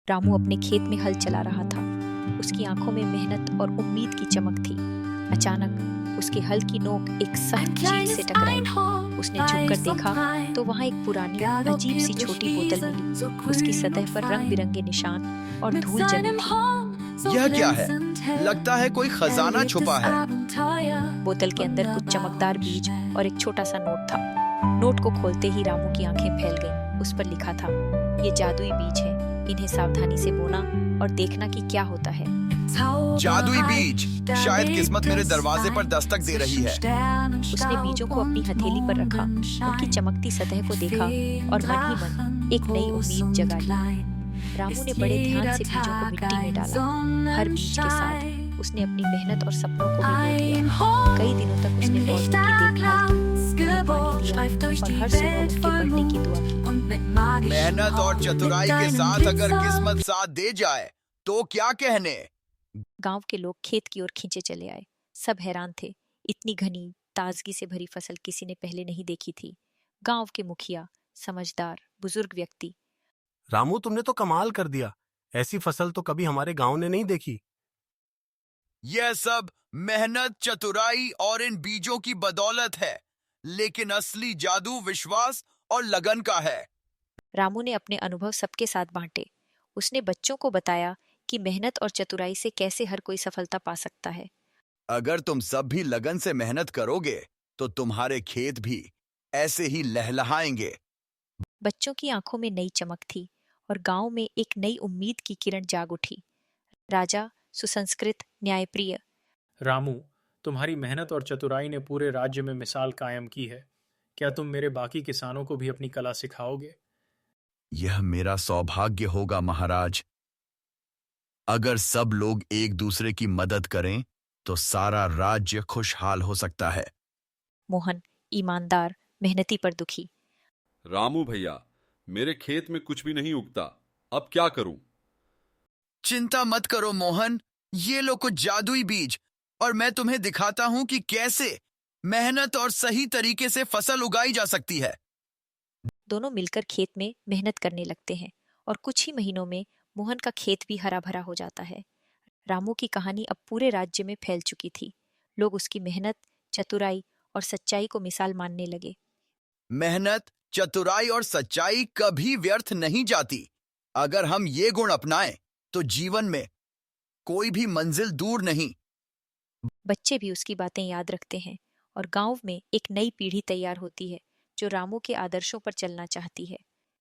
रामू अपने खेत में हल चला रहा था। उसकी आंखों में मेहनत और उम्मीद की चमक थी। अचानक उसके हल की नोक एक सख्त चीज से टकराई। उसने झुककर देखा तो वहां एक पुरानी अजीब सी छोटी बोतल मिली। उसकी सतह पर रंग बिरंगे निशान और धूल जमी थी। यह क्या है? लगता है कोई खजाना छुपा है। बोतल के अंदर कुछ चमकदार बीज और एक छोटा सा नोट था। नोट को खोलते ही रामू की आंखें फैल गईं। उस पर लिखा था, ये जादुई बीज है, इन्हें सावधानी से बोना और देखना कि क्या होता है। जादुई बीज, शायद किस्मत मेरे दरवाजे पर दस्तक दे रही है। उसने बीजों को अपनी हथेली पर रखा, उनकी चमकती सतह को देखा और मन ही मन एक नई उम्मीद जगा ली। रामू ने बड़े ध्यान से बीजों को मिट्टी में डाला। हर बीज के साथ उसने अपनी मेहनत और सपनों को भी बो दिया। कई दिनों तक उसने पौधों की देखभाल की, उन्हें पानी दिया और हर सुबह उनके बढ़ने की दुआ की। मेहनत और चतुराई के साथ अगर किस्मत साथ दे जाए तो क्या कहने। गांव के लोग खेत की ओर खींचे चले आए। सब हैरान थे। इतनी घनी ताजगी से भरी फसल किसी ने पहले नहीं देखी थी। गांव के मुखिया, समझदार बुजुर्ग व्यक्ति, रामू, तुमने तो कमाल कर दिया। ऐसी फसल तो कभी हमारे गांव ने नहीं देखी। यह सब मेहनत, चतुराई और इन बीजों की बदौलत है, लेकिन असली जादू विश्वास और लगन का है। रामू ने अपने अनुभव सबके साथ बांटे। उसने बच्चों को बताया कि मेहनत और चतुराई से कैसे हर कोई सफलता पा सकता है। अगर तुम सब भी लगन से मेहनत करोगे तो तुम्हारे खेत भी ऐसे ही लहलहाएंगे। बच्चों की आंखों में नई चमक थी और गांव में एक नई उम्मीद की किरण जाग उठी। राजा सुसंस्कृत, न्यायप्रिय। रामू, तुम्हारी मेहनत और चतुराई ने पूरे राज्य में मिसाल कायम की है। क्या तुम मेरे बाकी किसानों को भी अपनी कला सिखाओगे? यह मेरा सौभाग्य होगा महाराज। अगर सब लोग एक दूसरे की मदद करें तो सारा राज्य खुशहाल हो सकता है। मोहन, ईमानदार, मेहनती पर दुखी। रामू भैया, मेरे खेत में कुछ भी नहीं उगता, अब क्या करूं? चिंता मत करो मोहन, ये लो कुछ जादुई बीज और मैं तुम्हें दिखाता हूं कि कैसे मेहनत और सही तरीके से फसल उगाई जा सकती है। दोनों मिलकर खेत में मेहनत करने लगते हैं और कुछ ही महीनों में मोहन का खेत भी हरा भरा हो जाता है। रामू की कहानी अब पूरे राज्य में फैल चुकी थी। लोग उसकी मेहनत, चतुराई और सच्चाई को मिसाल मानने लगे। मेहनत, चतुराई और सच्चाई कभी व्यर्थ नहीं जाती। अगर हम ये गुण अपनाएं तो जीवन में कोई भी मंजिल दूर नहीं। बच्चे भी उसकी बातें याद रखते हैं और गांव में एक नई पीढ़ी तैयार होती है जो रामू के आदर्शों पर चलना चाहती है।